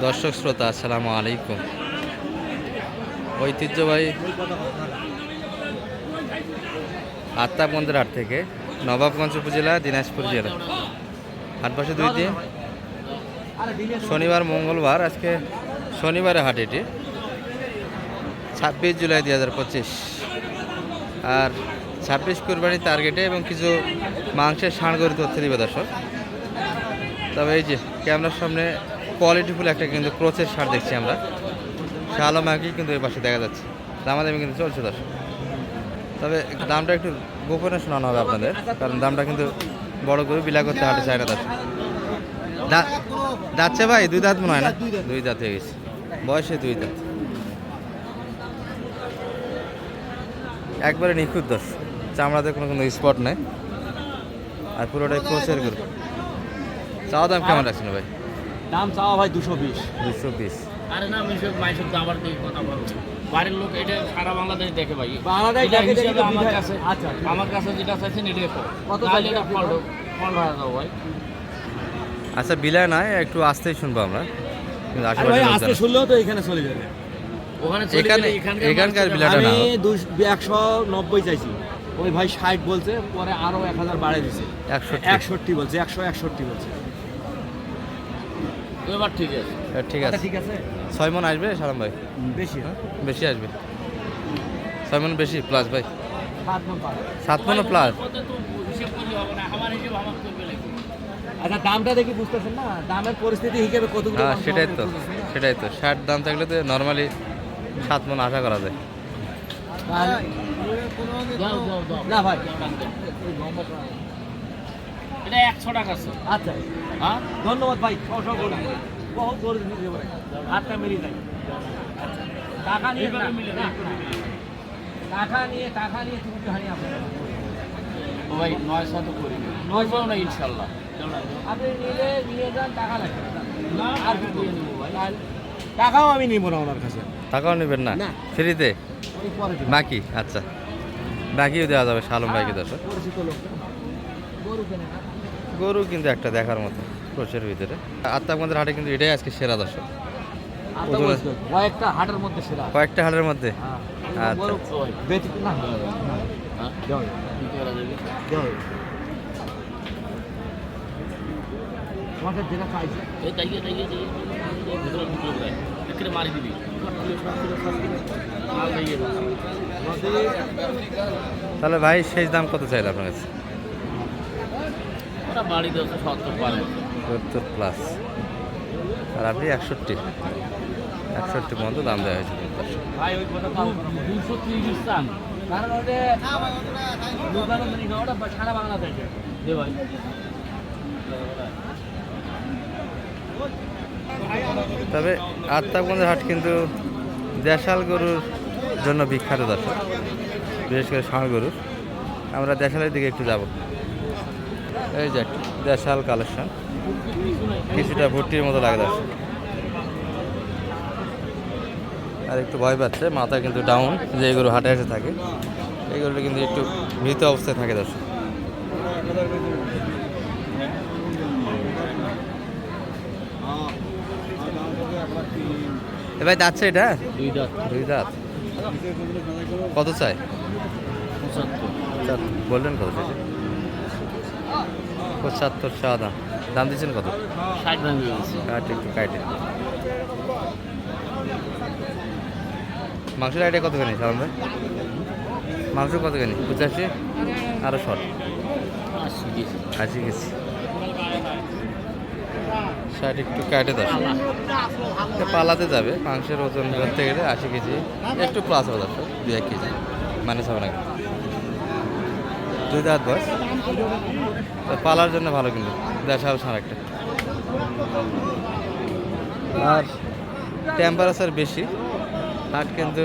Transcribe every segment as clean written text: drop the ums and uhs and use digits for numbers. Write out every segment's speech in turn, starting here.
দর্শক শ্রোতা আসসালামু আলাইকুম। ঐতিহ্যবাহী আত্মাবন্দের হাট থেকে নবাবগঞ্জ উপজেলা দিনাজপুর জেলা হাট বসে 2 দিন, শনিবার মঙ্গলবার। আজকে শনিবারে হাট, এটি 26 জুলাই 2025। আর 26 কুরবানির টার্গেটে এবং কিছু মাংসের ষাঁড় গরু তথ্য দিবে দর্শক। তবে এই যে ক্যামেরার সামনে কোয়ালিটিফুল একটা কিন্তু ক্রোচের ষাঁড় দেখছি আমরা, শালো মাকি কিন্তু এই পাশে দেখা যাচ্ছে। দামাদামি কিন্তু চলছে দর্শক। তবে দামটা একটু গোপনে শোনানো হবে আপনাদের, কারণ দামটা কিন্তু বড় গরু বিলা করতে হাটে চায় না দর্শক। যাচ্ছে ভাই 2 দাঁত মনে হয় না? 2 দাঁত হয়ে গেছে, বয়সে 2 দাঁত, একবারে নিখুঁত দর্শক। চামড়াতে কোনো স্পট নেই, আর পুরোটাই ক্রোচের গরু। চাওয়া দাম কেমন রাখছেন ভাই? দাম চাওয়া ভাই 220। 220। আরে না, আমি সব মাইসব দাবার দিয়ে কথা বলবো। বাড়ির লোক এটা সারা বাংলাদেশ দেখে ভাই। বাংলাদেশ দেখে দেখে আমার কাছে, আচ্ছা আমার কাছে যেটা চাইছেন এটাই কত চাইলে এটা ফলো দাও ভাই। আচ্ছা বিলায় নয়, একটু আসতেই শুনবো আমরা, কিন্তু আরে ভাই আজকে শুনলেও তো এখানে চলে যাবে। ওখানে চলে গেলে এখানকার বিলাটা না, আমি 190 চাইছি, ওই ভাই 60 বলছে, পরে আরো 1000 বাড়ায় দিছে, 61 বলছে, 161 বলছে। এবার ঠিক আছে, ঠিক আছে, ঠিক আছে। 6 মণ আসবে সালাম ভাই? বেশি বেশি আসবে, 6 মণ বেশি প্লাস ভাই, 7 মণ পাবে। 7 মণ প্লাস। হিসাব করলে হবে না, আমার হিসাব আমার করবে লাগবে। আচ্ছা দামটা দেখি বুঝতেছেন না, দামের পরিস্থিতি হিসেবে কতগুলো। হ্যাঁ সেটাই তো 60 দাম থাকলে তো নর্মালি 7 মণ আশা করা যায়। না ভাই এটা 100 টাকা আছে। আচ্ছা হ্যাঁ ধন্যবাদ ভাই, বহুত করে দিতে পারে, হাতটা মেরে যায়। টাকা নিয়ে টাকা নিয়ে তুমি কি হানি আপনার ও ভাই 900 তো করি 900 না ইনশাআল্লাহ। আপনি নিয়ে যান, টাকা লাগবে না আর কি দিয়ে নেবো ভাই, টাকাও আমি নিব না ওনার কাছে। টাকাও নেবেন না? না। ফ্রিতে ওই পরে দিবো। বাকি? আচ্ছা বাকিও দেওয়া যাবে সালম ভাইকে দর্শক। পরিচিত লোক না। গরু কেনে না। গরু কিন্তু একটা দেখার মতো ক্রোচের ভিতরে। আত্মাবন্দের হাটে কিন্তু এটাই আজকে সেরা দর্শক, কয়েকটা হাটের মধ্যে সেরা। কয়েকটা হাটের মধ্যে। হ্যাঁ, আচ্ছা। গরু বেশি না। হ্যাঁ দাও, কি করা যাবে? দাও। তোমাকে যেটা চাইছে এই তাইয়ে ভিতরে ভাই একরে মারি দিবি মাল দিয়ে দাও। তাহলে ভাই শেষ দাম কত চাইলে আপনার কাছে? ওটা বাড়ি 270 পারে 70 প্লাস, আর আপনি 61 পর্যন্ত দাম দেওয়া হয়েছে। ভাই ওই কথা পাও 230 টান, কারণ ওটা লোকাল মানে না, ওটা সারা বাংলাদেশে দে ভাই। তবে আত্মাবন্দের হাট কিন্তু দেশাল গরুর জন্য বিখ্যাত দর্শক, বিশেষ করে ষাঁড় গরুর। আমরা দেশালের দিকে একটু যাব। এই যে একটা দেশাল কালেকশন, কিছুটা ভর্তির মতো লাগে দর্শক। আর একটু ভয় পাচ্ছে, মাথা কিন্তু ডাউন, যে গরু হাটে এসে থাকে এই গরুটা কিন্তু একটু মৃত অবস্থায় থাকে দর্শক। এ ভাই যাচ্ছে এটা 2 দাঁত 2 দাঁত, কত চাই? 75 বললেন কত সেটা? 75 চাওয়া দাম, দাম দিচ্ছেন কত? 60 ভাঙে গেছে। একটু কাইটে। মাংসের আইডিয়া কত কেনি সালাম ভাই? মাংস কত কেনি? 85? আরও শর্ট 80 গেছি, 60 একটু কাটে দশ। পালাতে যাবে, মাংসের ওজন ধরতে গেলে 80 কেজি, একটু প্লাস হবে দশ, 2-1 কেজি মানে হবে না। 2 দাঁত বয়স, পালার জন্য ভালো কিন্তু দেশাল ষাঁড় একটা। আর টেম্পারেচার বেশি, হাট কিন্তু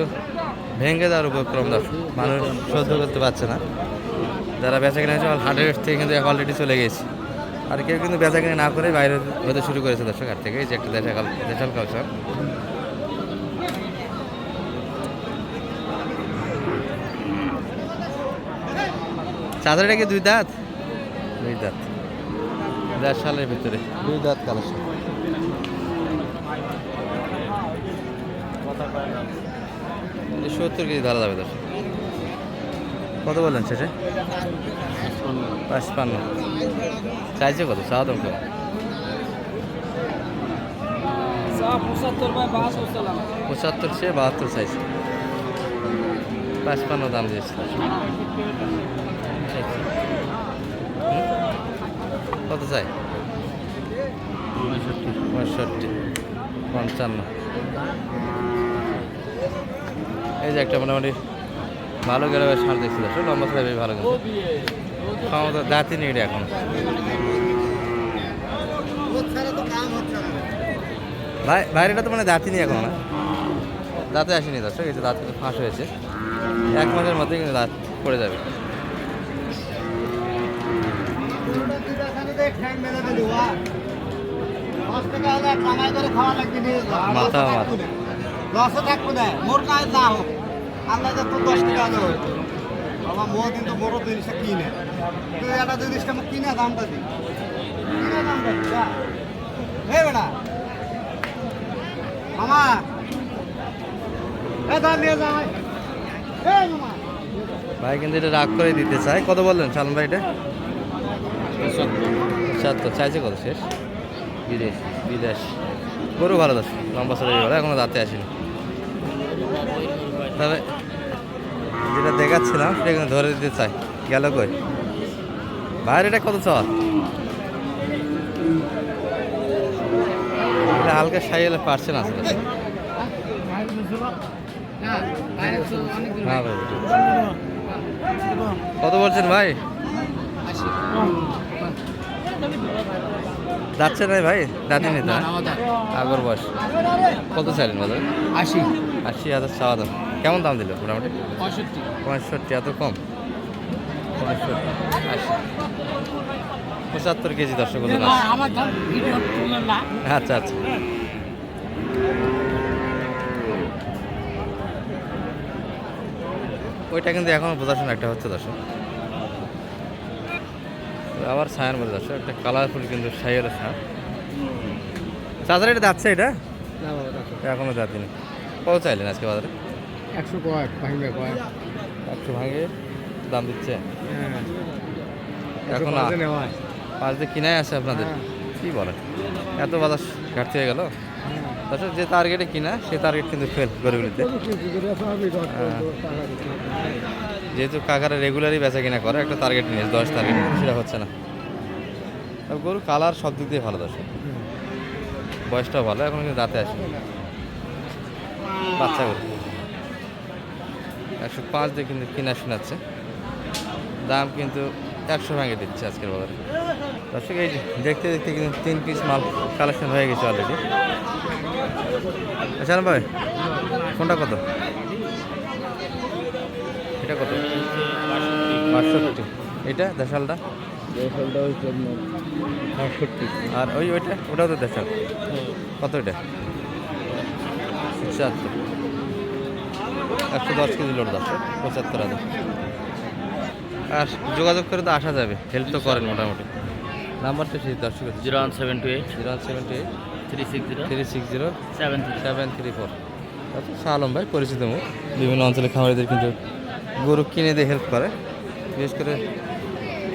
ভেঙে যাওয়ার উপক্রম দর্শক, মানুষ সহ্য করতে পারছে না। যারা বেচা কিনে আছে হাটের থেকে কিন্তু অলরেডি চলে গেছে, আর কেউ কিন্তু বেচা কিনে না করে বাইরে হতে শুরু করেছে দর্শক হাট থেকে। এই যে একটা দেশাল কালচার। চাদরটা কি 2 দাঁত? 2 দাঁত, দেড় ভিতরে 2 দাঁত কালেকশন। 70 কেজি ধরা যাবে দর্শক। কত বললেন সেটা? 55। চাইছে কত? চাওয়া দাম কত? 75 সে 72 চাইছে। 55 দাম দিয়েছে। কত চাই? 65, 55। এই যে একটা মোটামুটি ভালো গেলে সার দেখছিল, লম্বা ছাড়া বেশ ভালো গেছে। সম্ভবত দাঁতই নেই এখন। বাইরেটা তো মানে দাঁতই নেই এখন, না দাঁতে আসেনি দর্শক। এই যে দাঁত কিন্তু ফাঁস হয়েছে, 1 মাসের মধ্যে কিন্তু দাঁত পড়ে যাবে। মাথা আমার লসে থাকবো না, মোর কাজ না হোক, আল্লাহ তো 10 টাকা দেবে বাবা। মোর কিন্তু বড় জিনিসটা কিনে, তুই একটা জিনিসটা কিনে দামটা দিই, কিনে দামটা দিই হে বেটা মামা। এ দাম নিয়ে যাই এ মামা। ভাই কিন্তু এটা রাগ করে দিতে চাই। কত বললেন সালন ভাই? এটা 75 চাইছে। কত শেষ? বিদেশ গরু ভালো দর্শক, লম্বা চড়ে ভালো, এখনো দাঁতে আসেনি। তবে যেটা দেখাচ্ছিলাম সেটা কিন্তু ধরে দিতে চাই। গেল কই ভাইয়ের? এটা কত চাওয়া? এটা হালকা সাইলে পারছেন আছে দর্শক। হ্যাঁ ভাই, কত বলছেন ভাই? যাচ্ছে না ভাই, দাঁতি নিতে আগর বয়স। কত চাইলেন বাজারে? 80,000 চাওয়া দাম। কেমন দাম দিল মোটামুটি? 65। এত কম? 65, 80, 75 কেজি দর্শক ওজন আছে। আচ্ছা আচ্ছা। ওইটা কিন্তু এখনো বোঝাশোনা একটা হচ্ছে দর্শক। আবার ছায়ার মধ্যে দর্শক একটা কালারফুল কিন্তু সাইয়ের সার। চার্জার এটা যাচ্ছে? এটা এখনো যাচ্ছে না। কত চাইলেন আজকে বাজারে? 100 ভাঙবে 100 ভাঙে দাম দিচ্ছে এখন। 5 দিয়ে কিনাই আছে আপনাদের? কি বলেন, এত বাজার ঘাটতি হয়ে গেল দর্শক। যে টার্গেটে কিনা সে টার্গেট কিন্তু ফেল গরুগুলিতে। যেহেতু কাকারা রেগুলারই বেচা কিনা করে, একটা টার্গেট নিয়ে 10 টার্গেট, সেটা হচ্ছে না। তবে গরু কালার সব দিক দিয়ে ভালো দর্শক, বয়সটাও ভালো, এখন কিন্তু দাঁতে আসে। বাচ্চা গরু 105 দিয়ে কিন্তু কিনা শোনাচ্ছে, দাম কিন্তু 100 ভাঙে দিচ্ছে আজকের বাজারে দর্শক। এই দেখতে দেখতে কিন্তু 3 পিস মাল কালেকশন হয়ে গেছে অলরেডি। আচ্ছা ভাই, কোনটা কত? এটা কত? 65। এটা দেশালটা? আর ওইটা ওটাও তো দেশাল। কত এটা? 75। 110 কেজি লোড দর্শক, 75,000। আর যোগাযোগ করে তো আসা যাবে, হেল্প তো করেন মোটামুটি। নাম্বারটা সেই দর্শক 01728 078 360 360 734। 734। আচ্ছা, শাহ আলম ভাই পরিচিত মুখ, বিভিন্ন অঞ্চলে খামারিদের কিন্তু গরু কিনে দিয়ে হেল্প করে, বিশেষ করে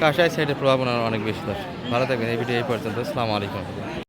কাঁসাই সাইডের প্রভাবনা অনেক বেশি দর্শক। ভালো থাকবেন, এই ভিডিও এই পর্যন্ত। আসসালামু আলাইকুম।